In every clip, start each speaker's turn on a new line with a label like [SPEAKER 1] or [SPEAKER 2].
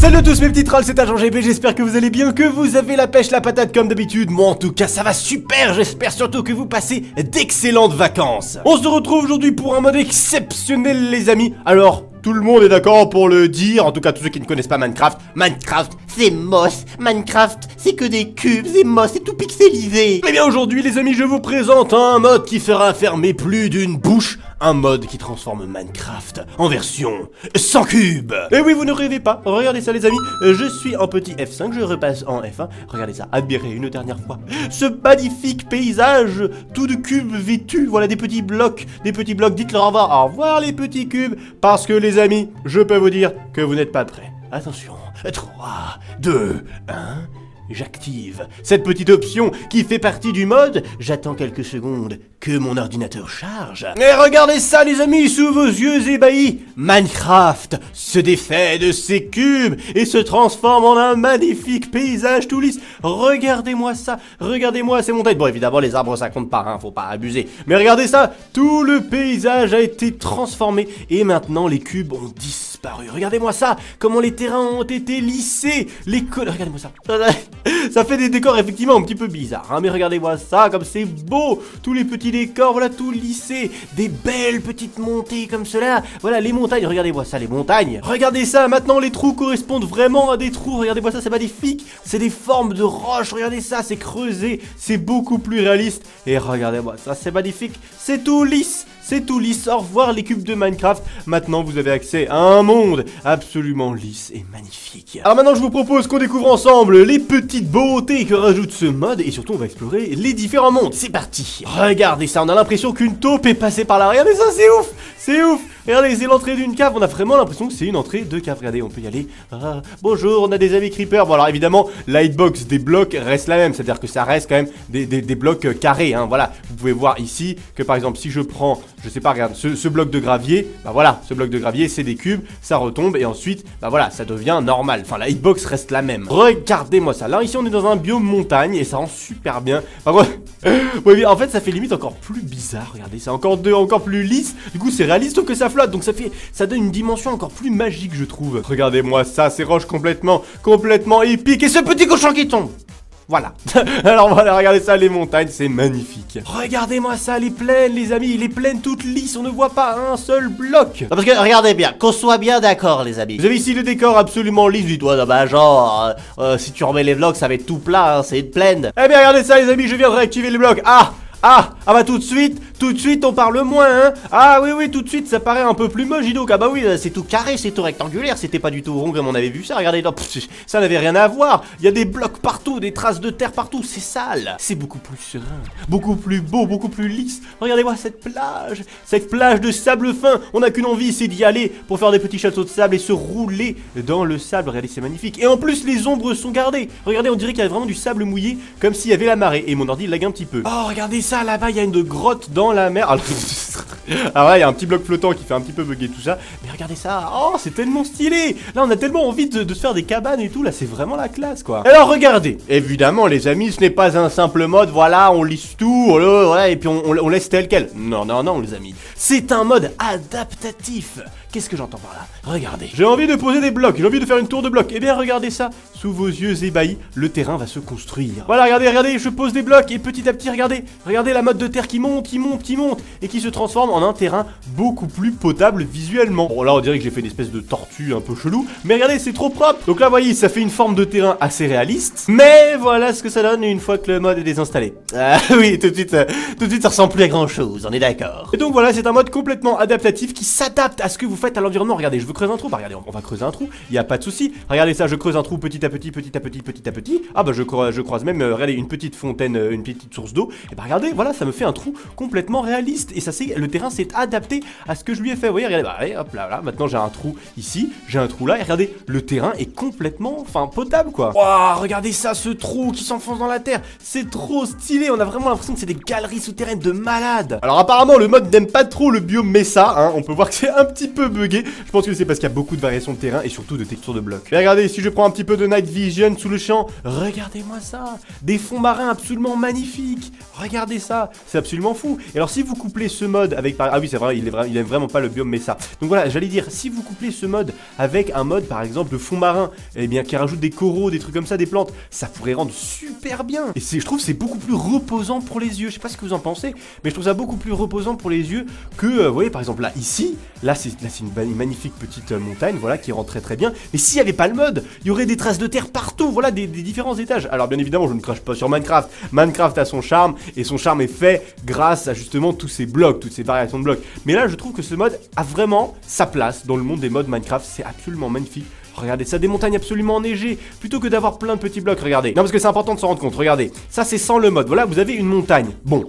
[SPEAKER 1] Salut à tous mes petits trolls, c'est Agent GB, j'espère que vous allez bien, que vous avez la pêche, la patate comme d'habitude. Moi en tout cas ça va super, j'espère surtout que vous passez d'excellentes vacances. On se retrouve aujourd'hui pour un mode exceptionnel les amis. Alors, tout le monde est d'accord pour le dire, en tout cas tous ceux qui ne connaissent pas Minecraft. Minecraft c'est moche, Minecraft c'est que des cubes, c'est moche, c'est tout pixelisé. Eh bien aujourd'hui les amis je vous présente un mode qui fera fermer plus d'une bouche. Un mode qui transforme Minecraft en version sans cubes. Et oui, vous ne rêvez pas, regardez ça les amis. Je suis en petit F5, je repasse en F1. Regardez ça, admirez une dernière fois ce magnifique paysage tout de cubes vêtus. Voilà des petits blocs, dites-leur au revoir les petits cubes. Parce que les amis, je peux vous dire que vous n'êtes pas prêts. Attention, 3, 2, 1... J'active cette petite option qui fait partie du mode. J'attends quelques secondes que mon ordinateur charge. Et regardez ça les amis, sous vos yeux ébahis. Minecraft se défait de ses cubes et se transforme en un magnifique paysage tout lisse. Regardez-moi ça, regardez-moi ces montagnes. Bon évidemment les arbres ça compte pas, hein, faut pas abuser. Mais regardez ça, tout le paysage a été transformé et maintenant les cubes ont disparu. Regardez-moi ça, comment les terrains ont été lissés. Regardez-moi ça. Ça fait des décors effectivement un petit peu bizarres, hein, mais regardez-moi ça, comme c'est beau. Tous les petits décors, voilà, tout lissé. Des belles petites montées comme cela. Voilà, les montagnes, regardez-moi ça, les montagnes. Regardez ça, maintenant les trous correspondent vraiment à des trous. Regardez-moi ça, c'est magnifique. C'est des formes de roches, regardez ça, c'est creusé. C'est beaucoup plus réaliste. Et regardez-moi ça, c'est magnifique. C'est tout lisse. C'est tout lisse, au revoir les cubes de Minecraft. Maintenant vous avez accès à un monde absolument lisse et magnifique. Alors maintenant je vous propose qu'on découvre ensemble les petites beautés que rajoute ce mode. Et surtout on va explorer les différents mondes. C'est parti. Regardez ça, on a l'impression qu'une taupe est passée par là. Regardez ça, c'est ouf. C'est ouf. Regardez, c'est l'entrée d'une cave. On a vraiment l'impression que c'est une entrée de cave. Regardez, on peut y aller. Bonjour, on a des amis creepers. Bon alors évidemment la hitbox des blocs reste la même. C'est-à-dire que ça reste quand même des blocs carrés, hein. Voilà, vous pouvez voir ici que par exemple si je prends, je sais pas, regarde, ce bloc de gravier, bah voilà, ce bloc de gravier c'est des cubes, ça retombe et ensuite, bah voilà, ça devient normal. Enfin, la hitbox reste la même. Regardez-moi ça. Là, ici, on est dans un biome montagne et ça rend super bien. Enfin, ouais, en fait, ça fait limite encore plus bizarre. Regardez, c'est encore plus lisse. Du coup, c'est réaliste que ça flotte, donc ça donne une dimension encore plus magique, je trouve. Regardez-moi ça, ces roches complètement épiques et ce petit cochon qui tombe. Voilà. Alors voilà, regardez ça, les montagnes, c'est magnifique. Regardez-moi ça, les plaines, les amis, les plaines toutes lisses, on ne voit pas un seul bloc.
[SPEAKER 2] Parce que, regardez bien, qu'on soit bien d'accord, les amis.
[SPEAKER 1] Vous avez ici le décor absolument lisse, dis-toi, bah genre, si tu remets les blocs, ça va être tout plat, hein, c'est une plaine. Eh bien, regardez ça, les amis, je viens de réactiver les blocs. Ah bah tout de suite on parle moins, hein. Ah oui, tout de suite ça paraît un peu plus moche, dis donc. Ah bah oui, c'est tout carré, c'est tout rectangulaire, c'était pas du tout rond comme on avait vu ça. Regardez, non, ça n'avait rien à voir. Il y a des blocs partout, des traces de terre partout, c'est sale. C'est beaucoup plus serein, beaucoup plus beau, beaucoup plus lisse. Regardez-moi cette plage de sable fin. On n'a qu'une envie, c'est d'y aller pour faire des petits châteaux de sable et se rouler dans le sable. Regardez, c'est magnifique. Et en plus les ombres sont gardées. Regardez, on dirait qu'il y a vraiment du sable mouillé, comme s'il y avait la marée. Et mon ordi lag un petit peu. Oh, regardez ça, là-bas il y a une grotte dans la mer. Alors là il y a un petit bloc flottant qui fait un petit peu bugger tout ça. Mais regardez ça, oh c'est tellement stylé. Là on a tellement envie de se faire des cabanes et tout. Là c'est vraiment la classe quoi. Alors regardez, évidemment les amis, ce n'est pas un simple mode. Voilà, on lisse tout, voilà, et puis on laisse tel quel. Non les amis, c'est un mode adaptatif. Qu'est-ce que j'entends par là? Regardez, j'ai envie de poser des blocs, j'ai envie de faire une tour de blocs. Eh bien regardez ça, sous vos yeux ébahis, le terrain va se construire. Voilà, regardez, je pose des blocs et petit à petit, regardez la mode de terre qui monte et qui se transforme en un terrain beaucoup plus potable visuellement. Bon là on dirait que j'ai fait une espèce de tortue un peu chelou, mais regardez, c'est trop propre. Donc là vous voyez, ça fait une forme de terrain assez réaliste. Mais voilà ce que ça donne une fois que le mode est désinstallé. Ah oui, tout de suite ça ressemble plus à grand chose, on est d'accord. Et donc voilà, c'est un mode complètement adaptatif qui s'adapte à ce que vous faites à l'environnement. Regardez, je veux creuser un trou. Bah regardez, on va creuser un trou, il y a pas de souci. Regardez ça, je creuse un trou petit à petit. Ah bah je croise même, regardez, une petite fontaine, une petite source d'eau. Et bah regardez, voilà, ça me fait un trou complètement réaliste. Et ça c'est, le terrain s'est adapté à ce que je lui ai fait. Vous voyez, regardez, bah allez, hop là, maintenant j'ai un trou ici, j'ai un trou là. Et regardez, le terrain est complètement, potable quoi. Waouh, regardez ça, ce trou qui s'enfonce dans la terre. C'est trop stylé, on a vraiment l'impression que c'est des galeries souterraines de malades. Alors apparemment le mode n'aime pas trop le biome Mesa, hein. On peut voir que c'est un petit peu peu buggé. Je pense que c'est parce qu'il y a beaucoup de variations de terrain et surtout de textures de blocs. Mais regardez, si je prends un petit peu de Night Vision sous le champ, regardez-moi ça. Des fonds marins absolument magnifiques. Regardez ça, c'est absolument fou. Et alors si vous couplez ce mode avec... Ah oui, c'est vrai, il aime vraiment pas le biome mais ça. Donc voilà, j'allais dire, si vous couplez ce mode avec un mode par exemple de fond marin, eh bien qui rajoute des coraux, des trucs comme ça, des plantes, ça pourrait rendre super bien. Et je trouve c'est beaucoup plus reposant pour les yeux. Je sais pas ce que vous en pensez, mais je trouve ça beaucoup plus reposant pour les yeux que, vous voyez par exemple là, ici, là c'est une magnifique petite montagne, voilà, qui rentre très très bien. Mais s'il n'y avait pas le mode, il y aurait des traces de terre partout, voilà, des différents étages. Alors bien évidemment, je ne crache pas sur Minecraft. Minecraft a son charme, et son charme est fait grâce à justement tous ces blocs, toutes ces variations de blocs. Mais là, je trouve que ce mode a vraiment sa place dans le monde des modes Minecraft, c'est absolument magnifique. Regardez ça, des montagnes absolument enneigées, plutôt que d'avoir plein de petits blocs, regardez. Non, parce que c'est important de s'en rendre compte, regardez. Ça, c'est sans le mode, voilà, vous avez une montagne. Bon,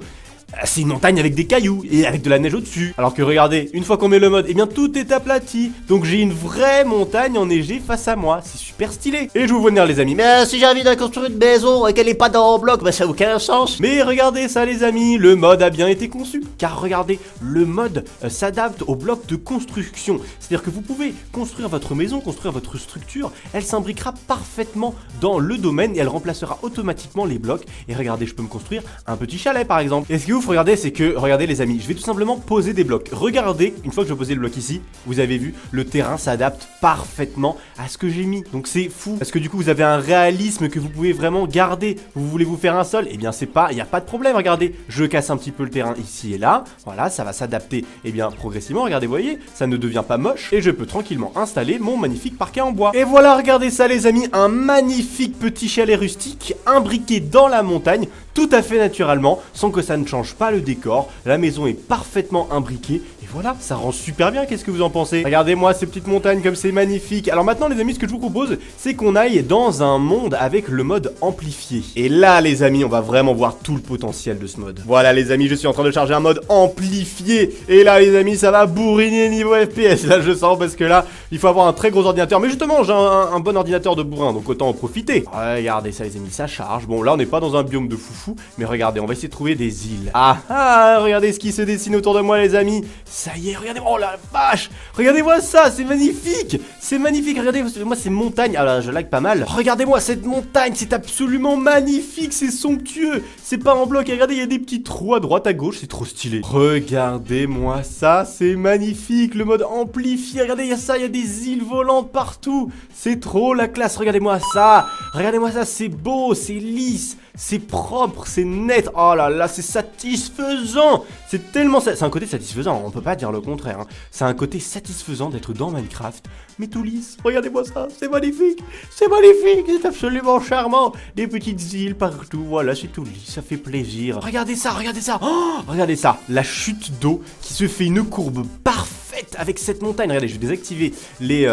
[SPEAKER 1] c'est une montagne avec des cailloux et avec de la neige au-dessus. Alors que regardez, une fois qu'on met le mode, eh bien tout est aplati. Donc j'ai une vraie montagne enneigée face à moi. C'est super stylé. Et je vous vois venir les amis.
[SPEAKER 2] Mais si j'ai envie de construire une maison et qu'elle est pas dans un bloc, bah ça n'a aucun sens.
[SPEAKER 1] Mais regardez ça les amis, le mode a bien été conçu. Car regardez, le mode s'adapte aux blocs de construction. C'est-à-dire que vous pouvez construire votre maison, construire votre structure. Elle s'imbriquera parfaitement dans le domaine et elle remplacera automatiquement les blocs. Et regardez, je peux me construire un petit chalet par exemple. Est-ce que vous regardez, c'est que, regardez les amis, je vais tout simplement poser des blocs. Regardez, une fois que je posé le bloc ici, vous avez vu, le terrain s'adapte parfaitement à ce que j'ai mis. Donc c'est fou, parce que du coup vous avez un réalisme que vous pouvez vraiment garder. Vous voulez vous faire un sol, eh bien c'est pas, il n'y a pas de problème, regardez. Je casse un petit peu le terrain ici et là, voilà, ça va s'adapter, eh bien progressivement, regardez, vous voyez, ça ne devient pas moche. Et je peux tranquillement installer mon magnifique parquet en bois. Et voilà, regardez ça les amis, un magnifique petit chalet rustique, imbriqué dans la montagne, tout à fait naturellement, sans que ça ne change pas le décor. La maison est parfaitement imbriquée et voilà, ça rend super bien. Qu'est-ce que vous en pensez? Regardez-moi ces petites montagnes comme c'est magnifique. Alors maintenant les amis, ce que je vous propose, c'est qu'on aille dans un monde avec le mode amplifié. Et là les amis, on va vraiment voir tout le potentiel de ce mode. Voilà les amis, je suis en train de charger un mode amplifié. Et là les amis, ça va bourriner niveau FPS. Là je sens, parce que là, il faut avoir un très gros ordinateur. Mais justement, j'ai un bon ordinateur de bourrin, donc autant en profiter. Regardez ça les amis, ça charge. Bon là on n'est pas dans un biome de foufou, mais regardez, on va essayer de trouver des îles. Ah, regardez ce qui se dessine autour de moi les amis. Ça y est, regardez, oh la vache. Regardez-moi ça, c'est magnifique. C'est magnifique, regardez, moi c'est montagne. Ah là, je lag pas mal. Regardez-moi cette montagne, c'est absolument magnifique. C'est somptueux, c'est pas en bloc. Et regardez, il y a des petits trous à droite, à gauche, c'est trop stylé. Regardez-moi ça, c'est magnifique. Le mode amplifié, regardez, il y a ça, il y a des îles volantes partout. C'est trop la classe, regardez-moi ça. Regardez-moi ça, c'est beau, c'est lisse, c'est propre, c'est net. Oh là là, c'est satisfaisant. C'est tellement... C'est un côté satisfaisant, on peut pas dire le contraire, hein. C'est un côté satisfaisant d'être dans Minecraft, mais tout lisse. Regardez-moi ça, c'est magnifique. C'est magnifique, c'est absolument charmant. Des petites îles partout, voilà, c'est tout lisse, ça fait plaisir. Regardez ça, regardez ça. Oh, regardez ça, la chute d'eau qui se fait une courbe parfaite avec cette montagne. Regardez, je vais désactiver les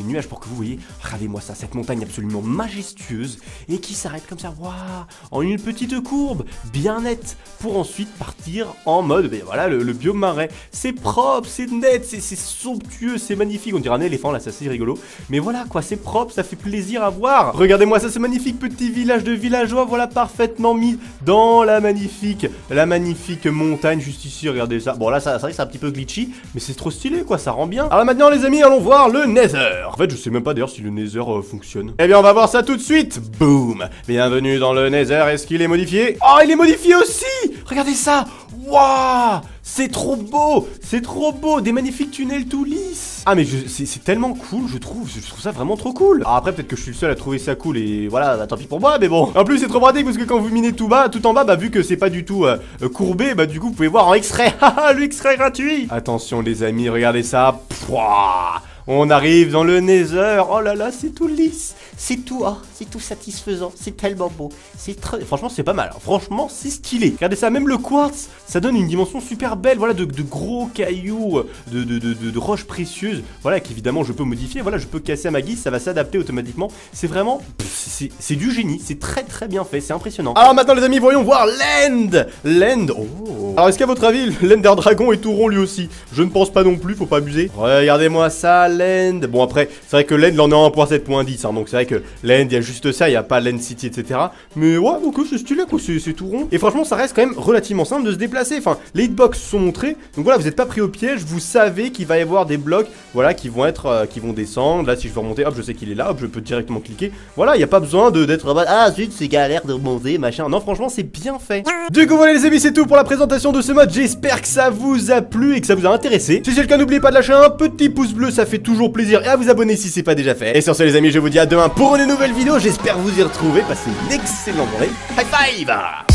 [SPEAKER 1] nuages pour que vous voyez. Regardez-moi ça, cette montagne absolument majestueuse et qui s'arrête comme ça, waouh, en une petite courbe bien nette pour ensuite partir en mode, ben voilà, le biome marais. C'est propre, c'est net, c'est somptueux, c'est magnifique. On dirait un éléphant là, c'est assez rigolo. Mais voilà quoi, c'est propre, ça fait plaisir à voir. Regardez-moi ça, ce magnifique petit village de villageois, voilà, parfaitement mis dans la magnifique montagne juste ici. Regardez ça. Bon là, c'est vrai que c'est un petit peu glitchy, mais c'est trop stylé quoi, ça rend bien. Alors maintenant les amis, allons voir le Nether. En fait, je sais même pas d'ailleurs si le Nether fonctionne. Eh bien, on va voir ça tout de suite. Boum. Bienvenue dans le Nether. Est-ce qu'il est modifié? Oh, il est modifié aussi. Regardez ça. Waouh, c'est trop beau. C'est trop beau. Des magnifiques tunnels tout lisses. Ah mais c'est tellement cool, je trouve ça vraiment trop cool. Alors après peut-être que je suis le seul à trouver ça cool et voilà, bah, tant pis pour moi, mais bon. En plus c'est trop pratique parce que quand vous minez tout en bas, bah vu que c'est pas du tout courbé, bah du coup vous pouvez voir en extrait. Haha, le extrait gratuit. Attention les amis, regardez ça. Pouah, on arrive dans le Nether. Oh là là, c'est tout lisse.
[SPEAKER 2] C'est tout satisfaisant, c'est tellement beau.
[SPEAKER 1] C'est très... Franchement, c'est pas mal. Franchement, c'est stylé. Regardez ça, même le quartz, ça donne une dimension super belle. Voilà, de gros cailloux, de roches précieuses. Voilà, qu'évidemment, je peux modifier. Voilà, je peux casser à ma guise, ça va s'adapter automatiquement. C'est vraiment... C'est du génie. C'est très très bien fait, c'est impressionnant. Alors maintenant, les amis, voyons voir l'end. L'end, oh, Alors est-ce qu'à votre avis, l'Ender Dragon est tout rond lui aussi? Je ne pense pas non plus, faut pas abuser. Regardez-moi ça, l'End. Bon après, c'est vrai que l'End, il en est 1.7.10, hein, donc c'est vrai que l'End, il y a juste ça, il n'y a pas l'End City, etc. Mais ouais, donc c'est stylé quoi, c'est tout rond. Et franchement, ça reste quand même relativement simple de se déplacer. Enfin, les hitbox sont montrés, donc voilà, vous n'êtes pas pris au piège, vous savez qu'il va y avoir des blocs, voilà, qui vont être, qui vont descendre. Là, si je veux remonter, hop, je sais qu'il est là, hop, je peux directement cliquer. Voilà, il n'y a pas besoin d'être en mode, ah zut, c'est galère de remonter, machin. Non, franchement, c'est bien fait. Du coup, voilà les amis, c'est tout pour la présentation de ce mode. J'espère que ça vous a plu et que ça vous a intéressé. Si c'est le cas, n'oubliez pas de lâcher un petit pouce bleu, ça fait toujours plaisir, et à vous abonner si c'est pas déjà fait. Et sur ce les amis, je vous dis à demain pour une nouvelle vidéo. J'espère vous y retrouver. Passez une excellente journée. High five!